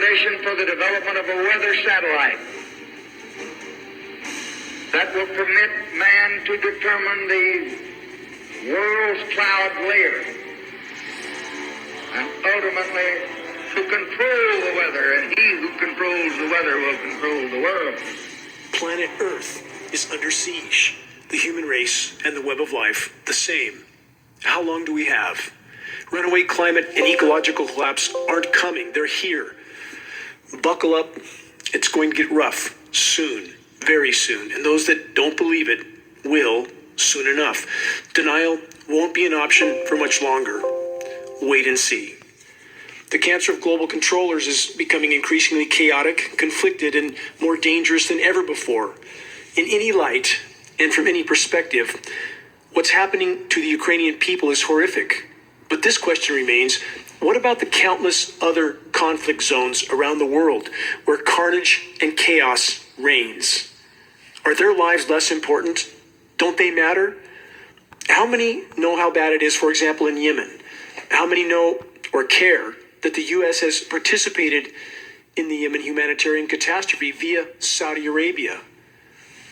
foundation for the development of a weather satellite that will permit man to determine the world's cloud layer and ultimately to control the weather, and he who controls the weather will control the world. Planet Earth is under siege. The human race and the web of life, the same. How long do we have? Runaway climate and ecological collapse aren't coming. They're here. Buckle up. It's going to get rough soon, very soon. And those that don't believe it will soon enough. Denial won't be an option for much longer. Wait and see. The cancer of global controllers is becoming increasingly chaotic, conflicted, and more dangerous than ever before. In any light and from any perspective, what's happening to the Ukrainian people is horrific. But this question remains, what about the countless other conflict zones around the world where carnage and chaos reigns? Are their lives less important? Don't they matter? How many know how bad it is, for example, in Yemen? How many know or care that the U.S. has participated in the Yemen humanitarian catastrophe via Saudi Arabia?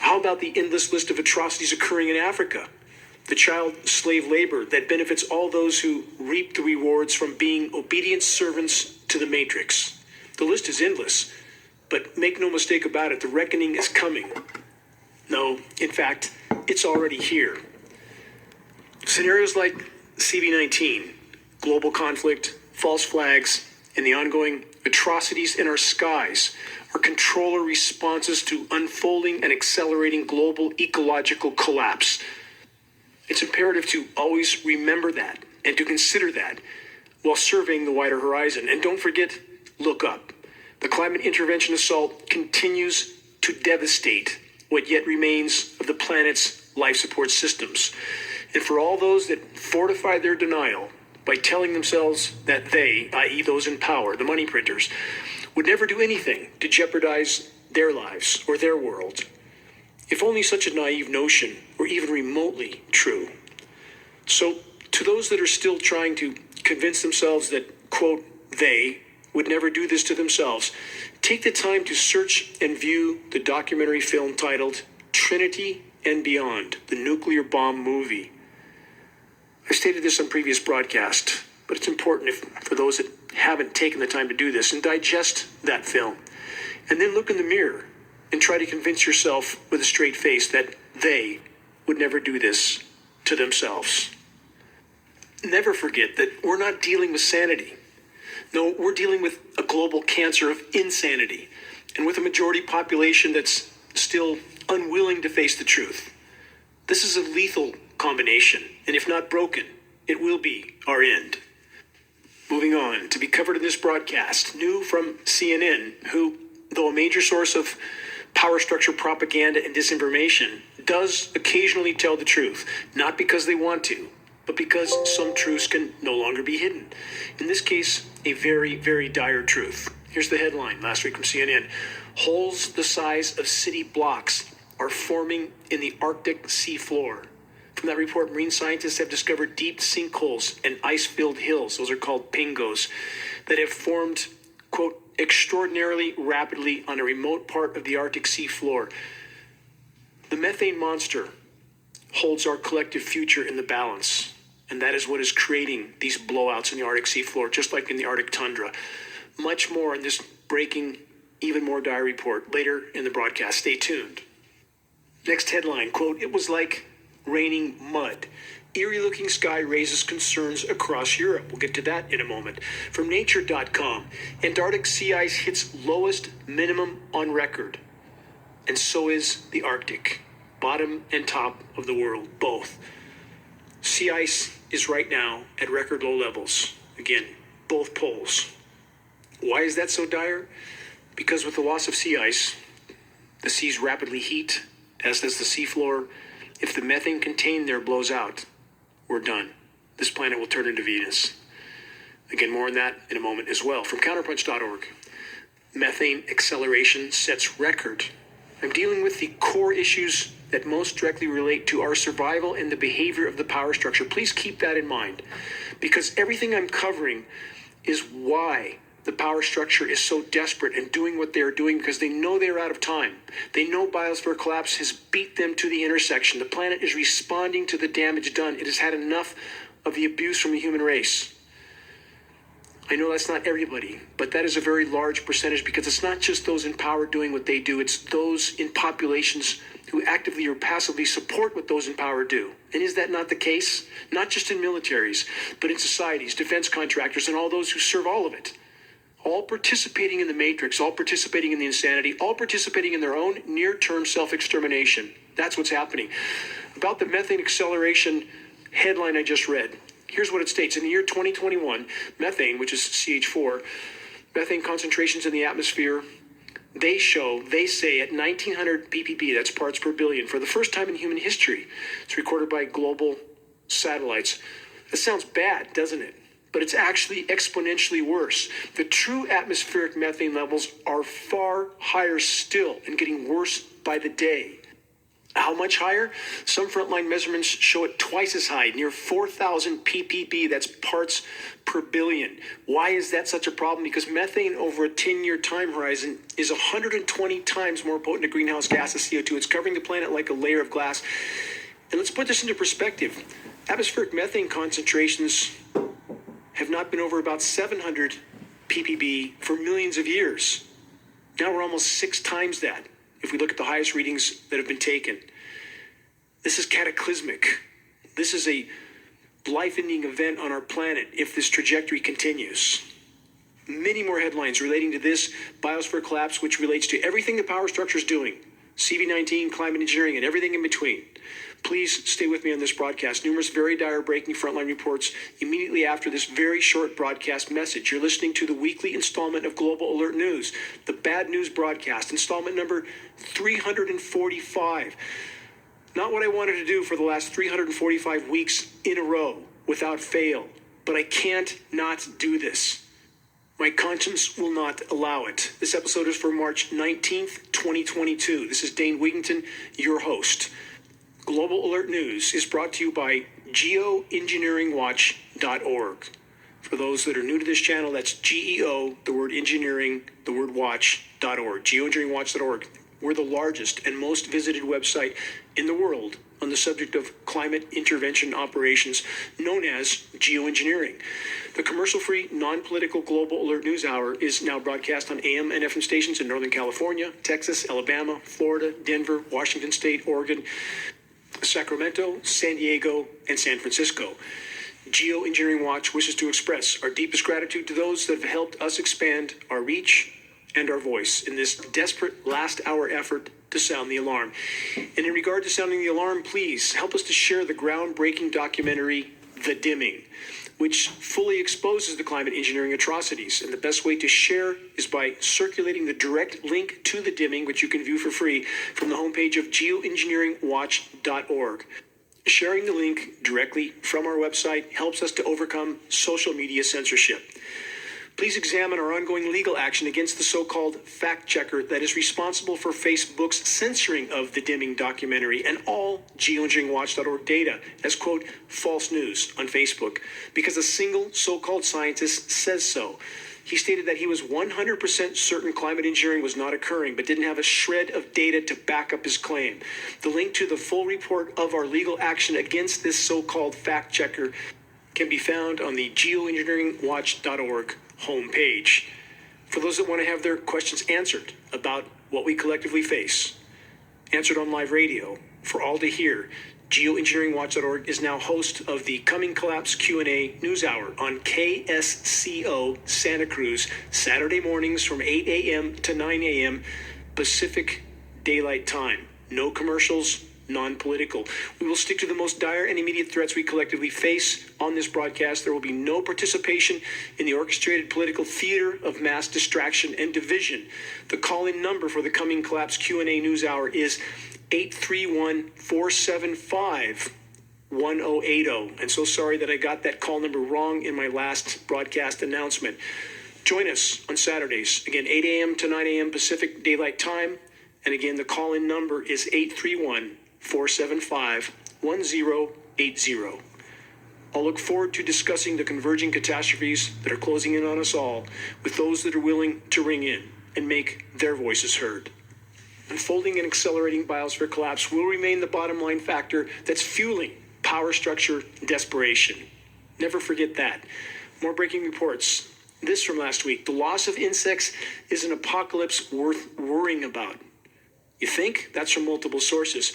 How about the endless list of atrocities occurring in Africa? The child slave labor that benefits all those who reap the rewards from being obedient servants to the matrix. The list is endless, but make no mistake about it, the reckoning is coming. No, in fact, it's already here. Scenarios like CV-19, global conflict, false flags, and the ongoing atrocities in our skies are controller responses to unfolding and accelerating global ecological collapse. It's imperative to always remember that and to consider that while surveying the wider horizon. And don't forget, look up. The climate intervention assault continues to devastate what yet remains of the planet's life support systems. And for all those that fortify their denial by telling themselves that they, i.e. those in power, the money printers, would never do anything to jeopardize their lives or their world, if only such a naive notion were even remotely true. So, to those that are still trying to convince themselves that, quote, they would never do this to themselves, take the time to search and view the documentary film titled Trinity and Beyond, the nuclear bomb movie. I've stated this on previous broadcasts, but it's important for those that haven't taken the time to do this and digest that film. And then look in the mirror and try to convince yourself with a straight face that they would never do this to themselves. Never forget that we're not dealing with sanity. No, we're dealing with a global cancer of insanity, and with a majority population that's still unwilling to face the truth. This is a lethal combination, and if not broken, it will be our end. Moving on, to be covered in this broadcast, new from CNN, who, though a major source of power structure propaganda and disinformation, does occasionally tell the truth, not because they want to, but because some truths can no longer be hidden. In this case, a very, very dire truth. Here's the headline last week from CNN. Holes the size of city blocks are forming in the Arctic seafloor. From that report, marine scientists have discovered deep sinkholes and ice-filled hills, those are called pingos, that have formed, quote, extraordinarily rapidly on a remote part of the Arctic seafloor. The methane monster holds our collective future in the balance, and that is what is creating these blowouts in the Arctic seafloor, just like in the Arctic tundra. Much more in this breaking, even more dire report later in the broadcast. Stay tuned. Next headline, quote, it was like raining mud. Eerie-looking sky raises concerns across Europe. We'll get to that in a moment. From Nature.com, Antarctic sea ice hits lowest minimum on record. And so is the Arctic. Bottom and top of the world, both. Sea ice is right now at record low levels. Again, both poles. Why is that so dire? Because with the loss of sea ice, the seas rapidly heat, as does the seafloor. If the methane contained there blows out, we're done. This planet will turn into Venus. Again, more on that in a moment as well. From counterpunch.org, methane acceleration sets record. I'm dealing with the core issues that most directly relate to our survival and the behavior of the power structure. Please keep that in mind, because everything I'm covering is why the power structure is so desperate and doing what they're doing because they know they're out of time. They know biosphere collapse has beat them to the intersection. The planet is responding to the damage done. It has had enough of the abuse from the human race. I know that's not everybody, but that is a very large percentage because it's not just those in power doing what they do. It's those in populations who actively or passively support what those in power do. And is that not the case? Not just in militaries, but in societies, defense contractors, and all those who serve all of it. All participating in the matrix, all participating in the insanity, all participating in their own near-term self-extermination. That's what's happening. About the methane acceleration headline I just read, here's what it states. In the year 2021, methane, which is CH4, methane concentrations in the atmosphere, they say at 1900 ppb, that's parts per billion, for the first time in human history. It's recorded by global satellites. That sounds bad, doesn't it? But it's actually exponentially worse. The true atmospheric methane levels are far higher still and getting worse by the day. How much higher? Some frontline measurements show it twice as high, near 4,000 ppb, that's parts per billion. Why is that such a problem? Because methane over a 10-year time horizon is 120 times more potent a greenhouse gas as CO2. It's covering the planet like a layer of glass. And let's put this into perspective. Atmospheric methane concentrations have not been over about 700 ppb for millions of years. Now we're almost 6 times that if we look at the highest readings that have been taken. This is cataclysmic. This is a life-ending event on our planet if this trajectory continues. Many more headlines relating to this biosphere collapse, which relates to everything the power structure is doing, CV-19, climate engineering, and everything in between. Please stay with me on this broadcast. Numerous very dire breaking frontline reports immediately after this very short broadcast message. You're listening to the weekly installment of Global Alert News, the Bad News broadcast, installment number 345. Not what I wanted to do for the last 345 weeks in a row without fail, but I can't not do this. My conscience will not allow it. This episode is for March 19th, 2022. This is Dane Wigington, your host. Global Alert News is brought to you by geoengineeringwatch.org. For those that are new to this channel, that's GEO, the word engineering, the word watch.org, geoengineeringwatch.org. We're the largest and most visited website in the world on the subject of climate intervention operations, known as geoengineering. The commercial-free, non-political Global Alert News Hour is now broadcast on AM and FM stations in Northern California, Texas, Alabama, Florida, Denver, Washington State, Oregon, Sacramento, San Diego, and San Francisco. Geoengineering Watch wishes to express our deepest gratitude to those that have helped us expand our reach and our voice in this desperate last-hour effort to sound the alarm. And in regard to sounding the alarm, please help us to share the groundbreaking documentary, The Dimming, which fully exposes the climate engineering atrocities. And the best way to share is by circulating the direct link to The Dimming, which you can view for free from the homepage of geoengineeringwatch.org. Sharing the link directly from our website helps us to overcome social media censorship. Please examine our ongoing legal action against the so-called fact checker that is responsible for Facebook's censoring of The Dimming documentary and all geoengineeringwatch.org data as, quote, false news on Facebook, because a single so-called scientist says so. He stated that he was 100% certain climate engineering was not occurring, but didn't have a shred of data to back up his claim. The link to the full report of our legal action against this so-called fact checker can be found on the geoengineeringwatch.org homepage. For those that want to have their questions answered about what we collectively face, answered on live radio for all to hear, geoengineeringwatch.org is now host of the Coming Collapse Q&A News Hour on KSCO Santa Cruz, Saturday mornings from 8 a.m. to 9 a.m. Pacific Daylight Time. No commercials, non-political. We will stick to the most dire and immediate threats we collectively face on this broadcast. There will be no participation in the orchestrated political theater of mass distraction and division. The call-in number for the Coming Collapse Q&A News Hour is 831-475-1080. And so sorry that I got that call number wrong in my last broadcast announcement. Join us on Saturdays, again, 8 a.m. to 9 a.m. Pacific Daylight Time. And again, the call-in number is 831-475-1080. I'll look forward to discussing the converging catastrophes that are closing in on us all with those that are willing to ring in and make their voices heard. Unfolding and accelerating biosphere collapse will remain the bottom line factor that's fueling power structure desperation. Never forget that. More breaking reports. This from last week. The loss of insects is an apocalypse worth worrying about. You think? That's from multiple sources.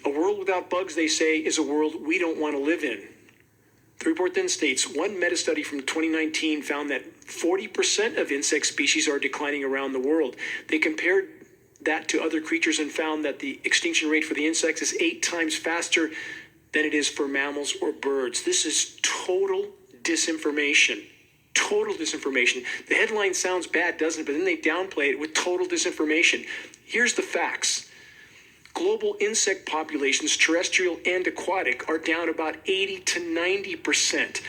A world without bugs, they say, is a world we don't want to live in. The report then states, one meta-study from 2019 found that 40% of insect species are declining around the world. They compared that to other creatures and found that the extinction rate for the insects is 8 times faster than it is for mammals or birds. This is total disinformation. Total disinformation. The headline sounds bad, doesn't it? But then they downplay it with total disinformation. Here's the facts. Global insect populations, terrestrial and aquatic, are down about 80 to 90%.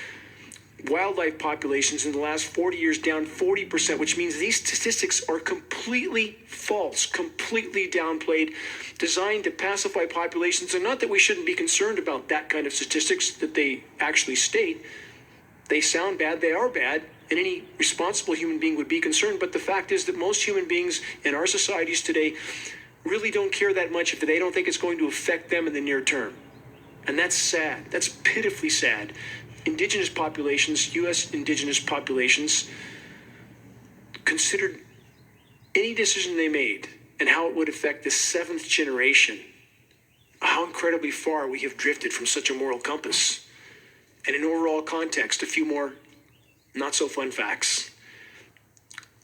Wildlife populations in the last 40 years down 40%, which means these statistics are completely false, completely downplayed, designed to pacify populations. And not that we shouldn't be concerned about that kind of statistics that they actually state. They sound bad, they are bad, and any responsible human being would be concerned. But the fact is that most human beings in our societies today really don't care that much if they don't think it's going to affect them in the near term. And that's sad. That's pitifully sad. Indigenous populations, U.S. indigenous populations, considered any decision they made and how it would affect the 7th generation, how incredibly far we have drifted from such a moral compass. And in overall context, a few more not so fun facts.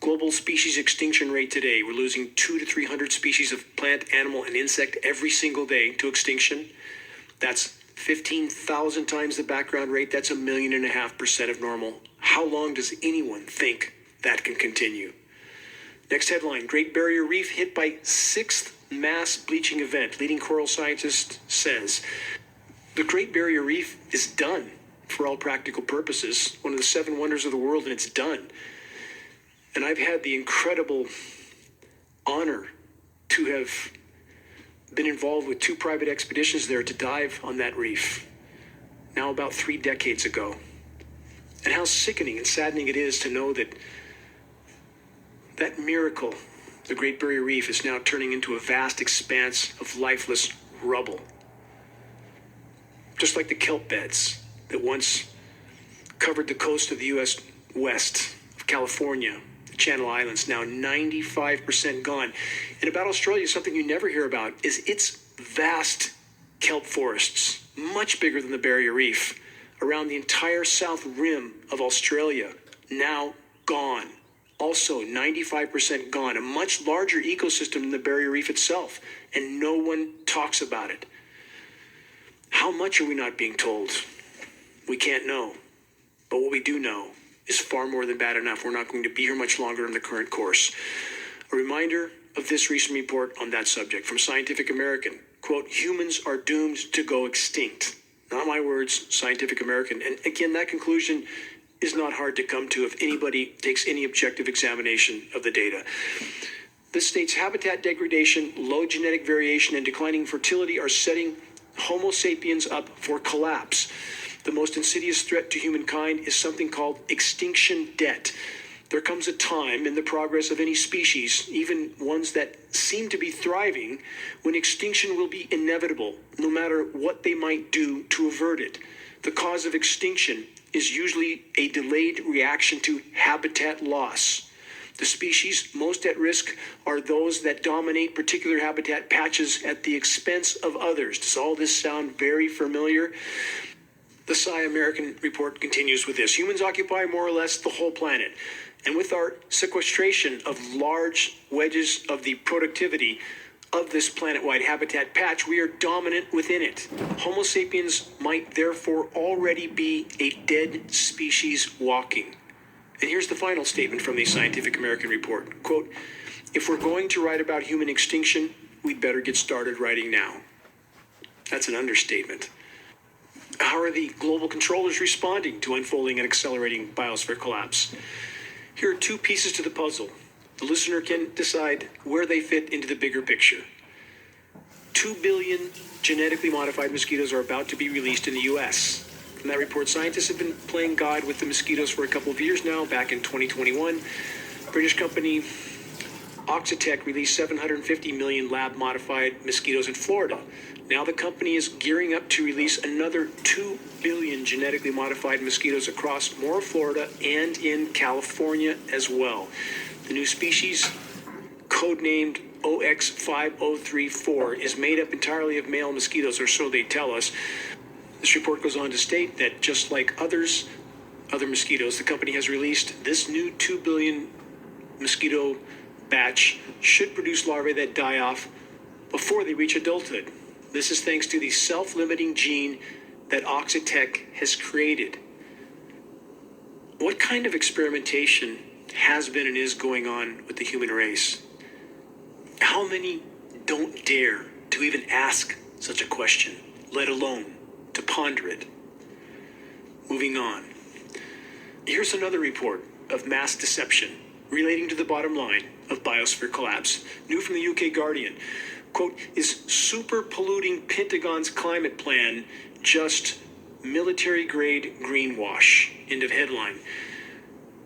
Global species extinction rate today, we're losing 200 to 300 species of plant, animal, and insect every single day to extinction. That's 15,000 times the background rate. That's 1.5 million of normal. How long does anyone think that can continue? Next headline, Great Barrier Reef hit by 6th mass bleaching event. Leading coral scientist says the Great Barrier Reef is done for all practical purposes. One of the 7 wonders of the world, and it's done. And I've had the incredible honor to have been involved with 2 private expeditions there to dive on that reef, now about 3 decades ago. And how sickening and saddening it is to know that that miracle, the Great Barrier Reef, is now turning into a vast expanse of lifeless rubble. Just like the kelp beds that once covered the coast of the U.S. west of California, Channel Islands, now 95% gone. And about Australia, something you never hear about is its vast kelp forests, much bigger than the Barrier Reef, around the entire south rim of Australia, now gone. Also 95% gone, a much larger ecosystem than the Barrier Reef itself, and no one talks about it. How much are we not being told? We can't know. But what we do know is far more than bad enough. We're not going to be here much longer on the current course. A reminder of this recent report on that subject from Scientific American. Quote, humans are doomed to go extinct. Not my words, Scientific American. And again, that conclusion is not hard to come to if anybody takes any objective examination of the data. This states habitat degradation, low genetic variation, and declining fertility are setting Homo sapiens up for collapse. The most insidious threat to humankind is something called extinction debt. There comes a time in the progress of any species, even ones that seem to be thriving, when extinction will be inevitable, no matter what they might do to avert it. The cause of extinction is usually a delayed reaction to habitat loss. The species most at risk are those that dominate particular habitat patches at the expense of others. Does all this sound very familiar? The Sci American report continues with this. Humans occupy more or less the whole planet. And with our sequestration of large wedges of the productivity of this planet-wide habitat patch, we are dominant within it. Homo sapiens might therefore already be a dead species walking. And here's the final statement from the Scientific American report. Quote, if we're going to write about human extinction, we'd better get started writing now. That's an understatement. How are the global controllers responding to unfolding and accelerating biosphere collapse? Here are 2 pieces to the puzzle. The listener can decide where they fit into the bigger picture. 2 billion genetically modified mosquitoes are about to be released in the U.S. From that report, scientists have been playing God with the mosquitoes for a couple of years now. Back in 2021, British company Oxitec released 750 million lab-modified mosquitoes in Florida. Now the company is gearing up to release another 2 billion genetically modified mosquitoes across more of Florida and in California as well. The new species, codenamed OX5034, is made up entirely of male mosquitoes, or so they tell us. This report goes on to state that just like other mosquitoes, the company has released this new 2 billion mosquito batch should produce larvae that die off before they reach adulthood. This is thanks to the self-limiting gene that Oxitec has created. What kind of experimentation has been and is going on with the human race? How many don't dare to even ask such a question, let alone to ponder it? Moving on. Here's another report of mass deception relating to the bottom line of biosphere collapse. New from the UK Guardian. Quote, is super polluting Pentagon's climate plan just military-grade greenwash? End of headline.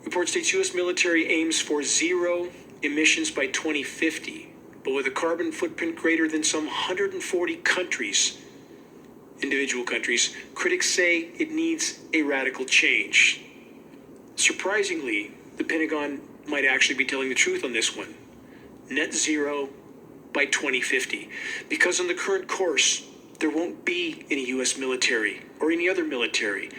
Report states U.S. military aims for zero emissions by 2050, but with a carbon footprint greater than some 140 countries, individual countries, critics say it needs a radical change. Surprisingly, the Pentagon might actually be telling the truth on this one. Net zero by 2050. Because on the current course, there won't be any U.S. military or any other military.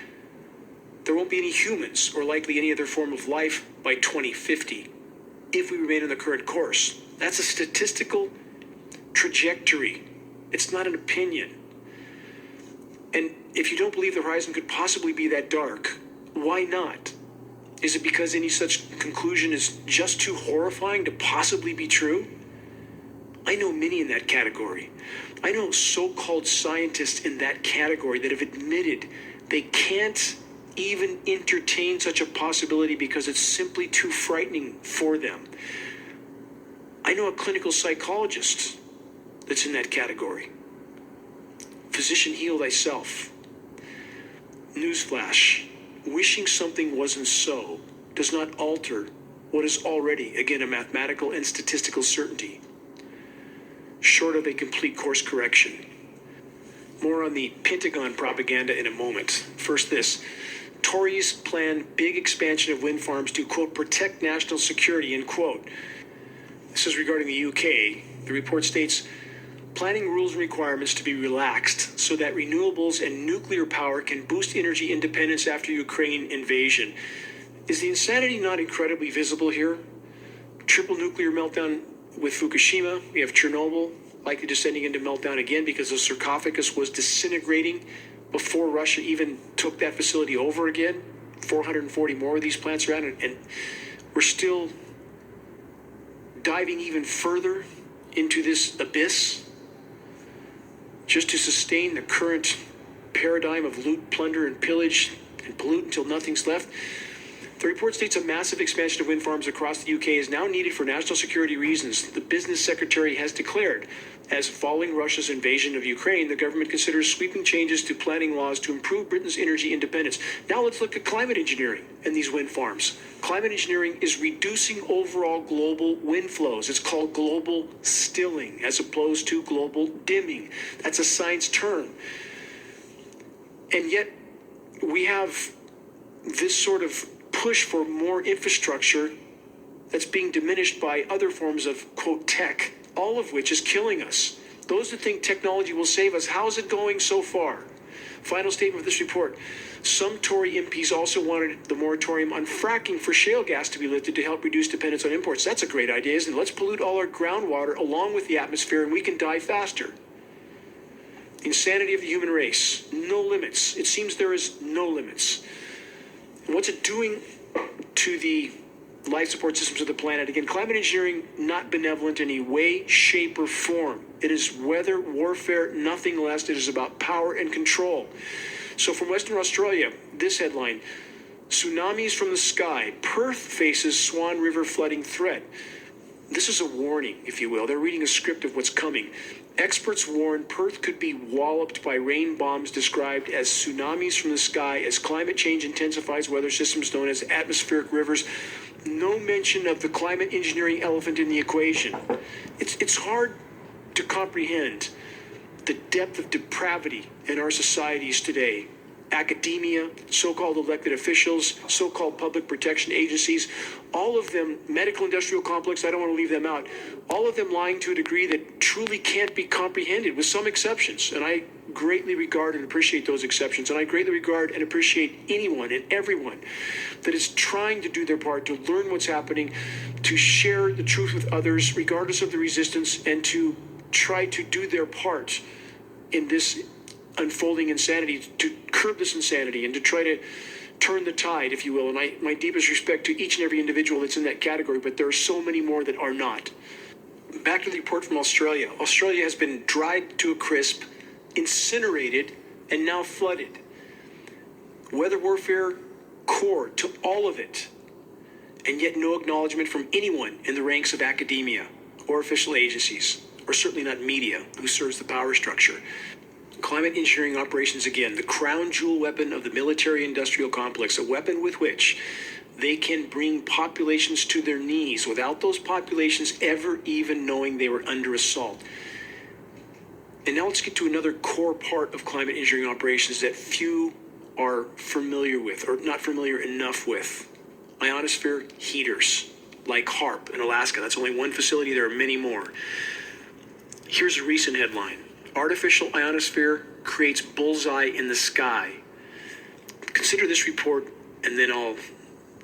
There won't be any humans or likely any other form of life by 2050 if we remain on the current course. That's a statistical trajectory. It's not an opinion. And if you don't believe the horizon could possibly be that dark, why not? Is it because any such conclusion is just too horrifying to possibly be true? I know many in that category. I know so-called scientists in that category that have admitted they can't even entertain such a possibility because it's simply too frightening for them. I know a clinical psychologist that's in that category. Physician, heal thyself. Newsflash. Wishing something wasn't so does not alter what is already, again, a mathematical and statistical certainty, short of a complete course correction. More on the Pentagon propaganda in a moment. First this. Tories plan big expansion of wind farms to, quote, protect national security, end quote. This is regarding the UK. The report states, planning rules and requirements to be relaxed so that renewables and nuclear power can boost energy independence after Ukraine invasion. Is the insanity not incredibly visible here? Triple nuclear meltdown with Fukushima. We have Chernobyl likely descending into meltdown again because the sarcophagus was disintegrating before Russia even took that facility over again. 440 more of these plants around, and we're still diving even further into this abyss just to sustain the current paradigm of loot, plunder, and pillage and pollute until nothing's left. The report states a massive expansion of wind farms across the UK is now needed for national security reasons. The business secretary has declared, as following Russia's invasion of Ukraine, the government considers sweeping changes to planning laws to improve Britain's energy independence. Now let's look at climate engineering and these wind farms. Climate engineering is reducing overall global wind flows. It's called global stilling as opposed to global dimming. That's a science term. And yet we have this sort of push for more infrastructure that's being diminished by other forms of, quote, tech, all of which is killing us. Those that think technology will save us, how is it going so far? Final statement of this report. Some Tory MPs also wanted the moratorium on fracking for shale gas to be lifted to help reduce dependence on imports. That's a great idea, isn't it? Let's pollute all our groundwater along with the atmosphere and we can die faster. Insanity of the human race. No limits. It seems there is no limits. And what's it doing to the life support systems of the planet? Again, climate engineering, not benevolent in any way, shape, or form. It is weather warfare, nothing less. It is about power and control. So from Western Australia, this headline, tsunamis from the sky. Perth faces Swan River flooding threat. This is a warning, if you will. They're reading a script of what's coming. Experts warn Perth could be walloped by rain bombs described as tsunamis from the sky as climate change intensifies weather systems known as atmospheric rivers. No mention of the climate engineering elephant in the equation. It's hard to comprehend the depth of depravity in our societies today. Academia, so-called elected officials, so-called public protection agencies, all of them, medical industrial complex, I don't want to leave them out, all of them lying to a degree that truly can't be comprehended, with some exceptions. And I greatly regard and appreciate those exceptions. And I greatly regard and appreciate anyone and everyone that is trying to do their part to learn what's happening, to share the truth with others, regardless of the resistance, and to try to do their part in this unfolding insanity, to curb this insanity and to try to turn the tide, if you will. And my deepest respect to each and every individual that's in that category, but there are so many more that are not. Back to the report from Australia. Australia has been dried to a crisp, incinerated, and now flooded. Weather warfare core to all of it, and yet no acknowledgement from anyone in the ranks of academia or official agencies, or certainly not media, who serves the power structure. Climate engineering operations, again, the crown jewel weapon of the military-industrial complex, a weapon with which they can bring populations to their knees without those populations ever even knowing they were under assault. And now let's get to another core part of climate engineering operations that few are familiar with, or not familiar enough with. Ionosphere heaters, like HARP in Alaska. That's only one facility, there are many more. Here's a recent headline. Artificial ionosphere creates bullseye in the sky. Consider this report, and then I'll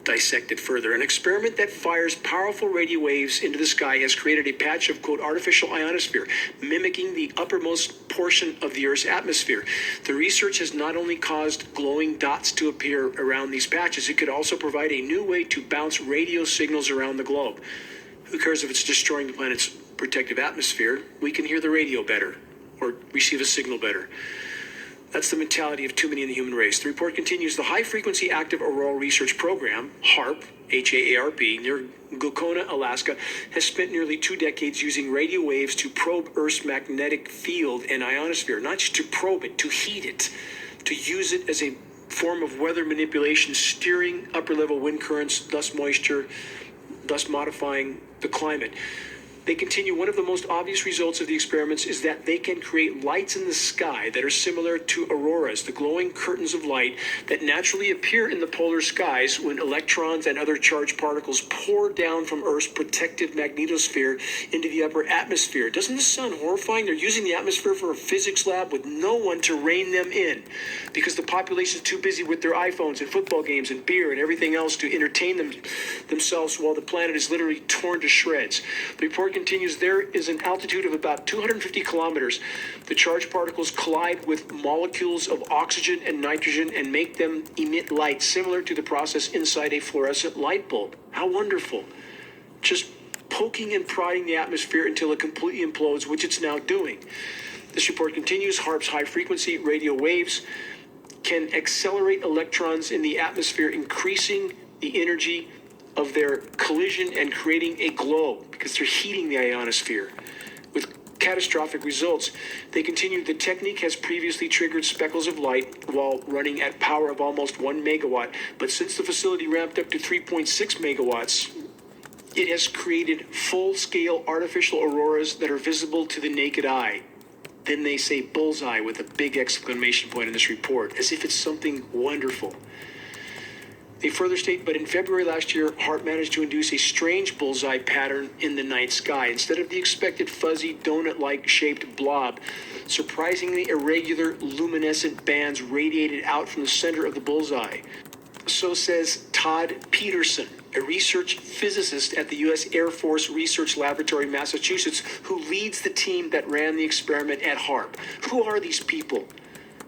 dissect it further. An experiment that fires powerful radio waves into the sky has created a patch of, quote, artificial ionosphere, mimicking the uppermost portion of the Earth's atmosphere. The research has not only caused glowing dots to appear around these patches, it could also provide a new way to bounce radio signals around the globe. Who cares if it's destroying the planet's protective atmosphere? We can hear the radio better, or receive a signal better. That's the mentality of too many in the human race. The report continues, the High Frequency Active Auroral Research Program, HARP, H-A-A-R-P, near Gokona, Alaska, has spent nearly 2 decades using radio waves to probe Earth's magnetic field and ionosphere, not just to probe it, to heat it, to use it as a form of weather manipulation, steering upper-level wind currents, thus moisture, thus modifying the climate. They continue, one of the most obvious results of the experiments is that they can create lights in the sky that are similar to auroras, the glowing curtains of light that naturally appear in the polar skies when electrons and other charged particles pour down from Earth's protective magnetosphere into the upper atmosphere. Doesn't this sound horrifying? They're using the atmosphere for a physics lab with no one to rein them in because the population is too busy with their iPhones and football games and beer and everything else to entertain themselves while the planet is literally torn to shreds. The report continues, there is an altitude of about 250 kilometers. The charged particles collide with molecules of oxygen and nitrogen and make them emit light similar to the process inside a fluorescent light bulb. How wonderful. Just poking and prodding the atmosphere until it completely implodes, which it's now doing. This report continues, HARP's high-frequency radio waves can accelerate electrons in the atmosphere, increasing the energy of their collision and creating a glow because they're heating the ionosphere with catastrophic results. They continue, the technique has previously triggered speckles of light while running at power of almost 1 megawatt, but since the facility ramped up to 3.6 megawatts, it has created full-scale artificial auroras that are visible to the naked eye. Then they say bullseye with a big exclamation point in this report, as if it's something wonderful. They further state, but in February last year, HARP managed to induce a strange bullseye pattern in the night sky. Instead of the expected fuzzy, donut-like shaped blob, surprisingly irregular, luminescent bands radiated out from the center of the bullseye. So says Todd Peterson, a research physicist at the U.S. Air Force Research Laboratory, Massachusetts, who leads the team that ran the experiment at HARP. Who are these people?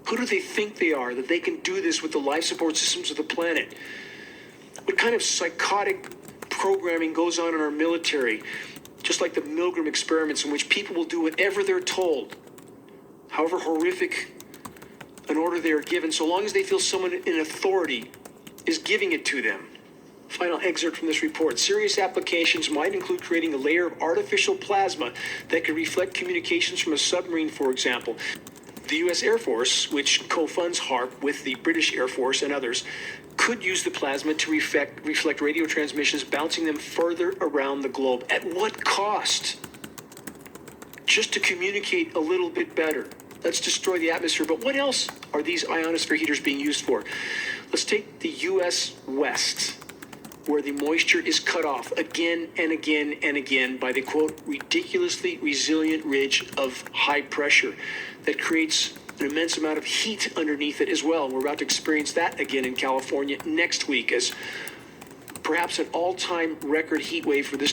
Who do they think they are, that they can do this with the life support systems of the planet? What kind of psychotic programming goes on in our military, just like the Milgram experiments in which people will do whatever they're told, however horrific an order they are given, so long as they feel someone in authority is giving it to them. Final excerpt from this report. Serious applications might include creating a layer of artificial plasma that could reflect communications from a submarine, for example. The U.S. Air Force, which co-funds HARP with the British Air Force and others, could use the plasma to reflect radio transmissions, bouncing them further around the globe. At what cost? Just to communicate a little bit better. Let's destroy the atmosphere. But what else are these ionosphere heaters being used for? Let's take the U.S. West, where the moisture is cut off again and again and again by the, quote, ridiculously resilient ridge of high pressure that creates an immense amount of heat underneath it as well. We're about to experience that again in California next week as perhaps an all-time record heat wave for this